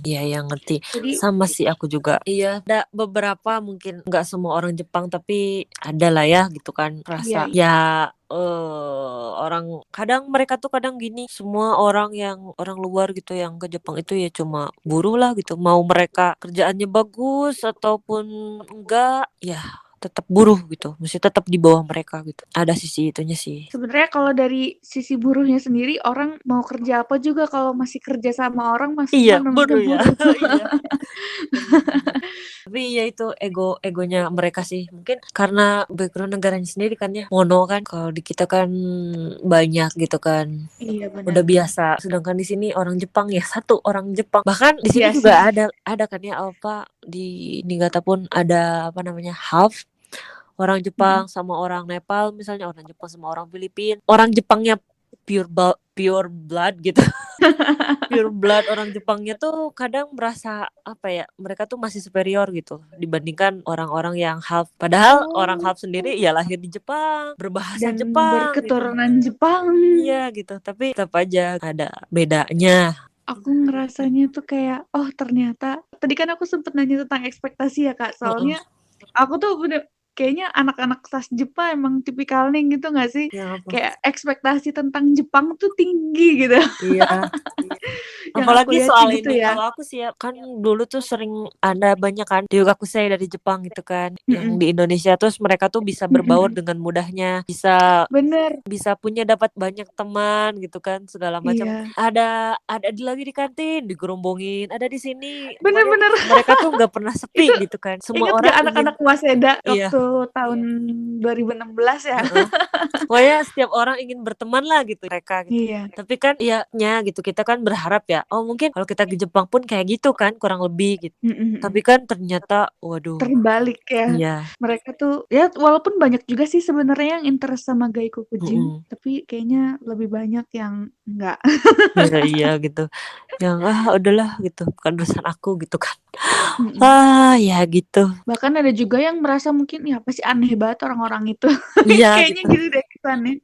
Iya yang ngerti Jadi sama sih aku juga. Iya ada beberapa mungkin nggak semua orang Jepang tapi ada lah ya gitu kan iya, rasa ya orang kadang mereka tuh kadang gini semua orang yang orang luar gitu yang ke Jepang itu ya cuma buruh lah gitu mau mereka kerjaannya bagus ataupun enggak ya tetap buruh gitu mesti tetap di bawah mereka gitu ada sisi itunya sih. sebenarnya kalau dari sisi buruhnya sendiri orang mau kerja apa juga kalau masih kerja sama orang Iya mah namanya buruh ya. buruh. Iya benar-benar. Tapi ya itu egonya mereka sih. Mungkin karena background negaranya sendiri kan ya mono kan. Kalau di kita kan banyak gitu kan. Iya Udah benar-benar. biasa. Sedangkan di sini orang Jepang ya satu orang Jepang. Bahkan di sini Iya juga sih. ada kan ya apa di Niigata pun ada apa namanya half orang Mm-mm. Jepang sama orang Nepal misalnya orang Jepang sama orang Filipina. Orang Jepangnya pure blood gitu. Pure blood orang Jepangnya tuh kadang merasa apa ya mereka tuh masih superior gitu dibandingkan orang-orang yang half padahal orang Oh, half sendiri ya lahir di Jepang berbahasa dan Jepang gitu berketurunan Jepang. iya gitu tapi tetap aja ada bedanya. Aku ngerasanya tuh kayak, oh ternyata tadi kan aku sempet nanya tentang ekspektasi ya Kak, Heeh. soalnya aku tuh bener kayaknya anak-anak sas Jepang emang tipikalnya gitu nggak sih? Yang apa Kayak ekspektasi tentang Jepang tuh tinggi gitu, iya yang aku apalagi lihat soal sih gitu ini ya. kalau aku sih ya kan dulu tuh sering ada banyak kan Ryugakusei dari Jepang gitu kan yang Mhm, di Indonesia terus mereka tuh bisa mhm berbaur mhm. dengan mudahnya bisa Bener, bisa punya dapat banyak teman gitu kan segala macam iya, ada lagi di kantin digerombongin ada di sini bener pokoknya bener. mereka tuh nggak pernah Itu sepi gitu kan semua inget orang gak ingin anak-anak Waseda iya waktu tahun 2016 ya? heeh. Pokoknya setiap orang ingin berteman lah gitu mereka gitu Iya, tapi kan ianya gitu kita kan berharap ya oh mungkin kalau kita ke Jepang pun kayak gitu kan kurang lebih gitu mhm tapi mhm. kan ternyata waduh Terbalik ya. iya Mereka tuh ya walaupun banyak juga sih sebenarnya yang interest sama Gaikokujin, mm tapi kayaknya lebih banyak yang enggak. iya iya gitu yang udahlah gitu bukan urusan aku gitu kan Mhm. ya gitu Bahkan ada juga yang merasa mungkin, "Ih, apa sih aneh banget orang-orang itu." iya Kayaknya gitu. gitu deh kesannya.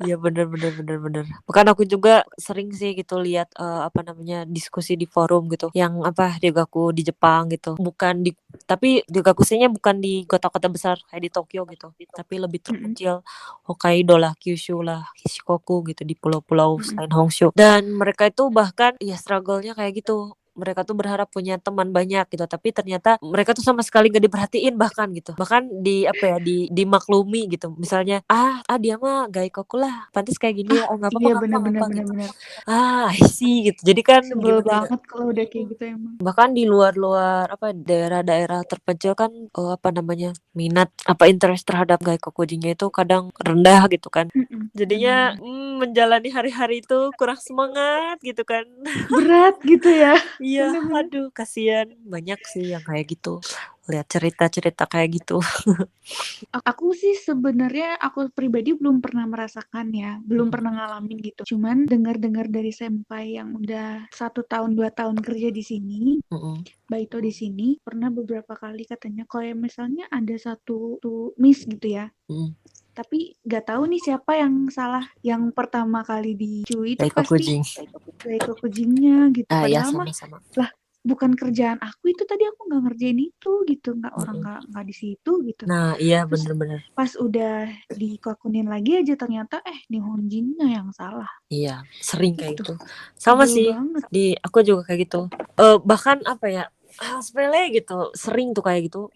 Iya bener bener bener bener. Bahkan aku juga sering sih gitu lihat apa namanya diskusi di forum gitu yang apa Ryogaku di Jepang gitu. Bukan di tapi Ryogakusennya bukan di kota-kota besar kayak di Tokyo gitu. Tapi lebih Mhm terpencil Hokkaido lah, Kyushu lah, Shikoku gitu di pulau-pulau mhm. selain Honshu. Dan mereka itu bahkan ya struggle-nya kayak gitu. mereka tuh berharap punya teman banyak gitu, tapi ternyata mereka tuh sama sekali gak diperhatiin bahkan gitu. Bahkan di apa ya, dimaklumi gitu. Misalnya, dia mah gaikoku lah, pantas kayak gini ya. Oh, nggak apa-apa, Iya, nggak apa, nggak bener-bener apa gitu. bener-bener. I see gitu. Jadi kan Sebel gimana ya? banget kalau udah kayak gitu emang. Bahkan di luar-luar apa daerah-daerah terpencil kan apa namanya minat apa interest terhadap gaikokujinya itu kadang rendah gitu kan. Jadinya Bener-bener. menjalani hari-hari itu kurang semangat gitu kan. Berat gitu ya. Iya, Bener-bener. aduh kasihan. Banyak sih yang kayak gitu. Lihat cerita-cerita kayak gitu. Aku sih sebenarnya aku pribadi belum pernah merasakan ya, belum pernah ngalamin gitu. Cuman dengar-dengar dari senpai yang udah 1 tahun 2 tahun kerja di sini, Mm-mm. baik itu di sini pernah beberapa kali katanya kalau misalnya ada satu tuh miss gitu ya, Mm. tapi nggak tahu nih siapa yang salah. Yang pertama kali dicui itu pasti Gaikokujing. Reiko Kujingnya gitu. Ah ya, Padahal mah sama-sama. lah bukan kerjaan aku itu, tadi aku nggak ngerjain itu gitu, nggak, orang Mm-mm. nggak di situ gitu. Nah, iya Terus bener-bener. pas udah dikokunin lagi aja ternyata Nihonjinnya yang salah Iya, sering kayak gitu. gitu. Sama Sebel sih, banget. aku juga kayak gitu. Bahkan apa ya, hal sepele gitu, sering tuh kayak gitu.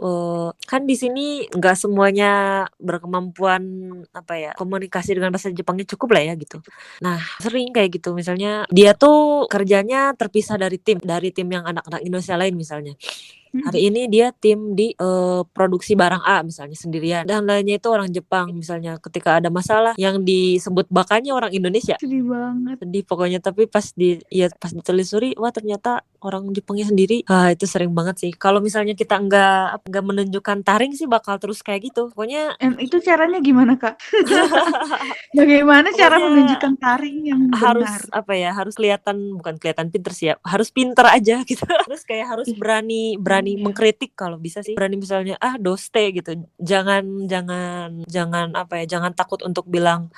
Kan di sini nggak semuanya berkemampuan apa ya, komunikasi dengan bahasa Jepangnya cukup lah ya gitu. Nah, sering kayak gitu. Misalnya dia tuh kerjanya terpisah dari tim yang anak-anak Indonesia lain misalnya. Hari ini dia tim di produksi barang A misalnya sendirian dan lainnya itu orang Jepang misalnya. Ketika ada masalah yang disebut bakannya orang Indonesia, Sedih banget. sedih pokoknya. Tapi pas ditelusuri, wah ternyata orang Jepangnya sendiri. Itu sering banget sih. Kalau misalnya kita nggak menunjukkan taring sih bakal terus kayak gitu pokoknya. Itu caranya gimana, Kak? Bagaimana cara Pokoknya menunjukkan taring yang benar? harus apa ya, harus bukan kelihatan pinter sih ya, harus pinter aja gitu. Terus kayak harus Ih, berani berani iya. mengkritik kalau bisa sih, berani misalnya doste gitu, jangan apa ya, jangan takut untuk bilang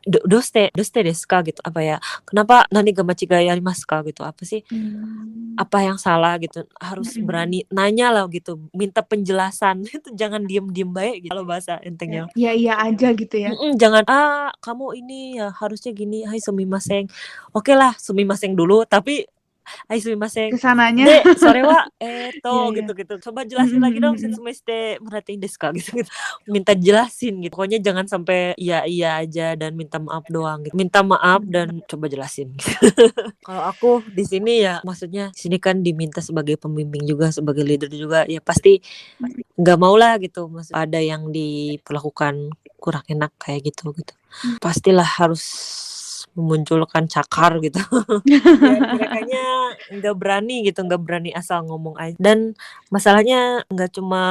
doste doste desu ka gitu, apa ya, kenapa nani ga machigai arimasu ka gitu, apa sih, apa yang salah gitu, harus berani nanya lah gitu, minta penjelasan. Itu jangan diem-diem baik gitu kalau bahasa entengnya. Iya iya aja gitu ya. Jangan kamu ini ya harusnya gini, hai sumimasen. Oke lah, sumimasen dulu, tapi hai sumimasen. Kesananya. De, sore wa Iya iya. gitu-gitu. Coba jelasin lagi dong, setsumeste merhatiin desu ka gitu. Minta jelasin gitu. Pokoknya jangan sampai iya aja dan minta maaf doang gitu. Minta maaf dan coba jelasin gitu. Kalau aku di sini ya, maksudnya di sini kan diminta sebagai pembimbing juga, sebagai leader juga, ya pasti nggak mau lah gitu. Maksud ada yang diperlakukan kurang enak kayak gitu. Pastilah harus memunculkan cakar gitu. Biar merekanya nggak berani asal ngomong aja. Dan masalahnya nggak cuma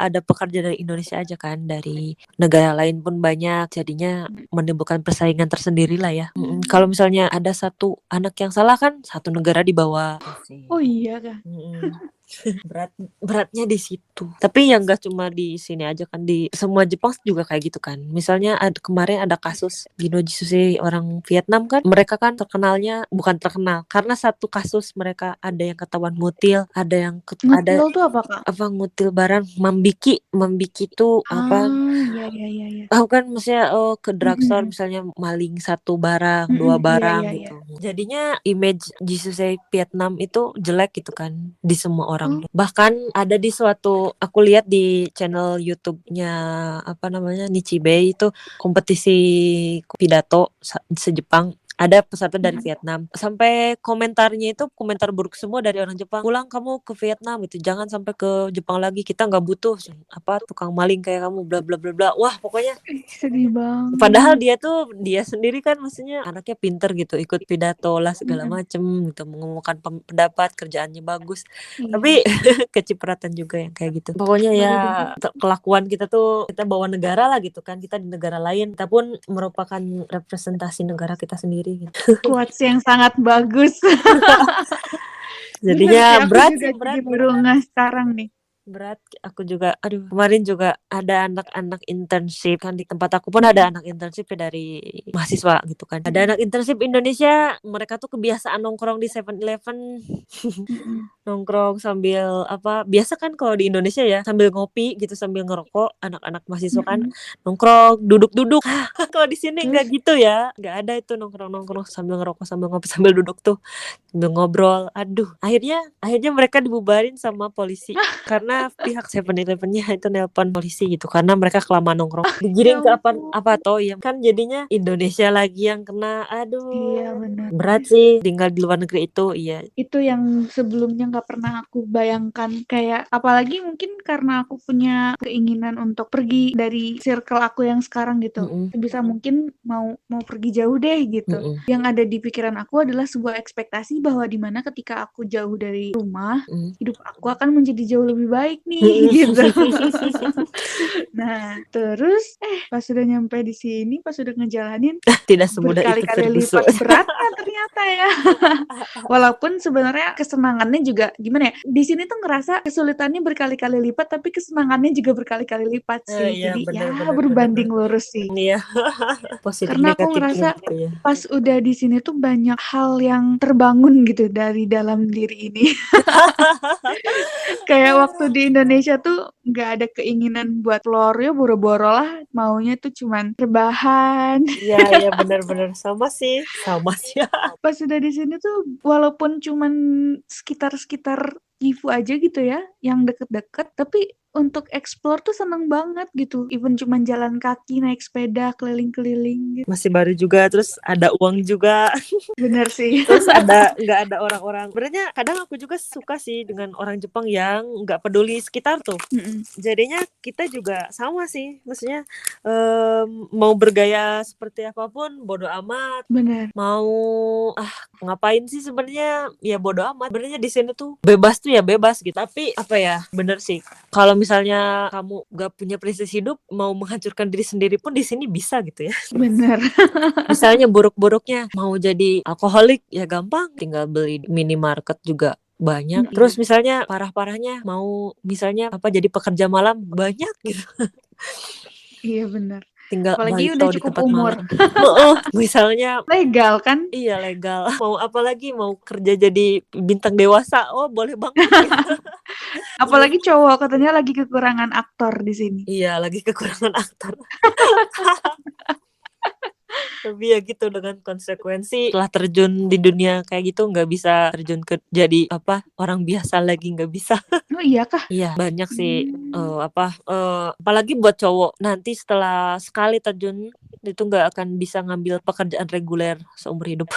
ada pekerja dari Indonesia aja kan, dari negara lain pun banyak. Jadinya menimbulkan persaingan tersendiri lah ya. Kalau misalnya ada satu anak yang salah kan satu negara di bawah. Oh iya kah? Beratnya di situ. Tapi yang nggak cuma di sini aja kan, di semua Jepang juga kayak gitu kan. Misalnya kemarin ada kasus Gino Jisuse orang Vietnam kan, mereka kan terkenalnya, bukan terkenal karena satu kasus mereka ada yang ketahuan ngutil, ada yang Ngutil tuh apa, Kak? apa ngutil barang, mambiki itu apa, Iya. tahu kan, maksudnya ke drugstore misalnya maling satu barang, dua barang Iya. gitu. Jadinya image Jisuse Vietnam itu jelek gitu kan di semua orang. Bahkan ada di suatu, aku lihat di channel YouTube-nya apa namanya, Nichibei, itu kompetisi pidato se-Jepang. Ada peserta dari Vietnam. Sampai komentarnya itu komentar buruk semua dari orang Jepang. Pulang kamu ke Vietnam gitu, jangan sampai ke Jepang lagi. Kita nggak butuh apa tukang maling kayak kamu, bla bla bla bla. Wah, pokoknya Sedih banget. padahal dia sendiri kan maksudnya anaknya pinter gitu, ikut pidato lah segala macem gitu, mengumumkan pendapat, kerjaannya bagus. Tapi kecipratan juga yang kayak gitu. Pokoknya ya kelakuan kita tuh, kita bawa negara lah gitu kan, kita di negara lain, kita pun merupakan representasi negara kita sendiri gitu. Quotes yang sangat bagus. Jadinya Bener sih, berat aku sih, juga berat jadi baru ngeh sekarang nih. berat. Aku juga, aduh, kemarin juga ada anak-anak internship kan, di tempat aku pun ada anak internship ya dari mahasiswa gitu kan. Ada anak internship Indonesia, mereka tuh kebiasaan nongkrong di 7-Eleven. Mm-mm. Nongkrong sambil apa, biasa kan kalau di Indonesia ya sambil ngopi gitu sambil ngerokok, anak-anak mahasiswa kan Mm-mm. nongkrong duduk-duduk. Kalau di sini nggak Terus gitu ya, nggak ada itu nongkrong-nongkrong sambil ngerokok sambil ngopi sambil duduk tuh sambil ngobrol. Aduh, akhirnya mereka dibubarin sama polisi karena pihak 7-Eleven-nya itu nelpon polisi gitu karena mereka kelamaan nongkrong. ya Digiring ke ampun. apa toh ya kan, jadinya Indonesia lagi yang kena. Iya Aduh, benar. berat sih tinggal di luar negeri itu. Iya. Itu yang sebelumnya nggak pernah aku bayangkan, kayak apalagi mungkin karena aku punya keinginan untuk pergi dari circle aku yang sekarang gitu, Mm-mm. sebisa mungkin mau mau pergi jauh deh gitu. Mm-mm. Yang ada di pikiran aku adalah sebuah ekspektasi bahwa dimana ketika aku jauh dari rumah, Mm. hidup aku akan menjadi jauh lebih baik nih gitu. Nah, terus pas sudah nyampe di sini, pas sudah ngejalanin, Tidak semudah itu berkali-kali Ferguson. lipat beratnya ternyata ya. Walaupun sebenarnya kesenangannya juga gimana ya? Di sini tuh ngerasa kesulitannya berkali-kali lipat, tapi kesenangannya juga berkali-kali lipat sih. Iya, Jadi benar ya benar benar berbanding benar. lurus sih. Iya, positif Karena aku negatifnya ngerasa gitu ya. pas udah di sini tuh banyak hal yang terbangun gitu dari dalam diri ini. Kayak waktu di Indonesia tuh nggak ada keinginan buat keluar ya, boro-boro lah. Maunya tuh cuman rebahan. Iya, iya benar-benar sama sih. Sama sih. Pas udah di sini tuh walaupun cuman sekitar-sekitar Gifu aja gitu ya, yang deket-deket, tapi untuk explore tuh seneng banget gitu. Even cuman jalan kaki, naik sepeda, keliling-keliling gitu. Masih baru juga, terus ada uang juga. Bener sih. Terus ada nggak ada orang-orang. Sebenarnya kadang aku juga suka sih dengan orang Jepang yang nggak peduli sekitar tuh. Mm-mm. Jadinya kita juga sama sih, maksudnya mau bergaya seperti apapun bodo amat, Bener. mau ngapain sih sebenarnya ya bodo amat. Sebenarnya di sini tuh bebas tuh ya bebas gitu. Tapi apa ya, bener sih, kalau misalnya kamu gak punya prinsip hidup, mau menghancurkan diri sendiri pun di sini bisa gitu ya. Bener. Misalnya buruk-buruknya mau jadi alkoholik ya gampang, tinggal beli di minimarket juga banyak. Iya. Terus misalnya parah-parahnya mau misalnya apa jadi pekerja malam banyak gitu. Iya bener. Tinggal Apalagi udah baito di cukup tempat umur. malam. Heeh, misalnya Legal kan? iya legal. Mau apa lagi, mau kerja jadi bintang dewasa, oh boleh banget gitu. Iya. Apalagi cowok katanya lagi kekurangan aktor di sini. Iya, lagi kekurangan aktor. Tapi ya gitu, dengan konsekuensi setelah terjun di dunia kayak gitu nggak bisa terjun ke jadi apa orang biasa lagi, nggak bisa. Oh iya kah? Iya banyak sih apalagi buat cowok nanti setelah sekali terjun itu nggak akan bisa ngambil pekerjaan reguler seumur hidup.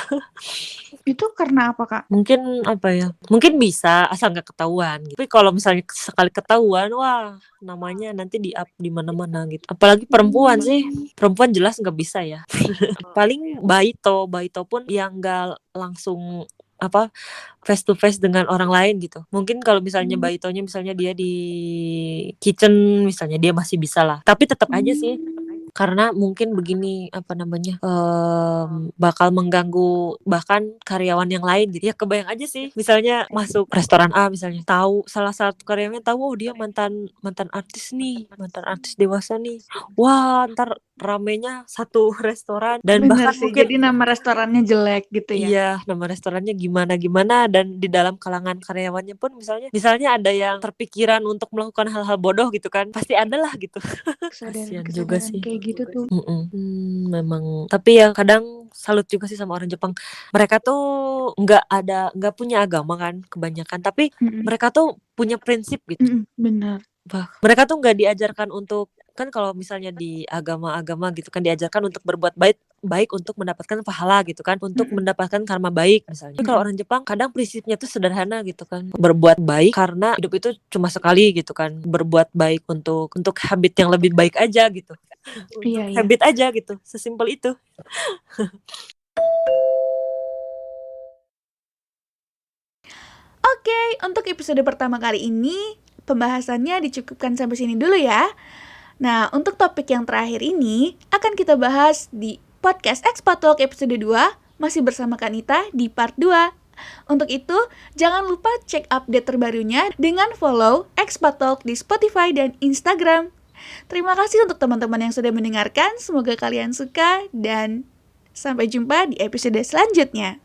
Itu karena apa kak? Mungkin apa ya, mungkin bisa asal nggak ketahuan gitu. Tapi kalau misalnya sekali ketahuan, wah namanya nanti di up di mana-mana gitu. Apalagi perempuan sih, perempuan jelas nggak bisa ya. Paling baito pun yang nggak langsung apa face to face dengan orang lain gitu. Mungkin kalau misalnya baitonya misalnya dia di kitchen misalnya, dia masih bisa lah. Tapi tetap aja sih, karena mungkin begini apa namanya bakal mengganggu bahkan karyawan yang lain gitu ya. Kebayang aja sih misalnya masuk restoran A, misalnya tahu salah satu karyawannya tahu, oh dia mantan artis nih, mantan artis dewasa nih, wah ntar ramenya satu restoran. Dan Bener bahkan sih, mungkin jadi nama restorannya jelek gitu ya. iya, nama restorannya gimana dan di dalam kalangan karyawannya pun misalnya ada yang terpikiran untuk melakukan hal-hal bodoh gitu kan, pasti ada lah gitu. Kasian juga Kesadaran sih. kayak gitu tuh. Memang. Tapi yang kadang salut juga sih sama orang Jepang. Mereka tuh nggak punya agama kan kebanyakan, tapi mereka tuh punya prinsip gitu. Benar. Mereka tuh nggak diajarkan untuk, kan kalau misalnya di agama-agama gitu kan diajarkan untuk berbuat baik untuk mendapatkan pahala gitu kan, untuk mendapatkan karma baik misalnya. Tapi kalau orang Jepang kadang prinsipnya tuh sederhana gitu kan, berbuat baik karena hidup itu cuma sekali gitu kan, berbuat baik untuk habit yang lebih baik aja gitu. Iya, Habit aja gitu, sesimpel itu. Oke, untuk episode pertama kali ini pembahasannya dicukupkan sampai sini dulu ya. Nah, untuk topik yang terakhir ini akan kita bahas di podcast Expat Talk episode 2, masih bersama Kanita di part 2. Untuk itu, jangan lupa cek update terbarunya dengan follow Expat Talk di Spotify dan Instagram. Terima kasih untuk teman-teman yang sudah mendengarkan. Semoga kalian suka dan sampai jumpa di episode selanjutnya.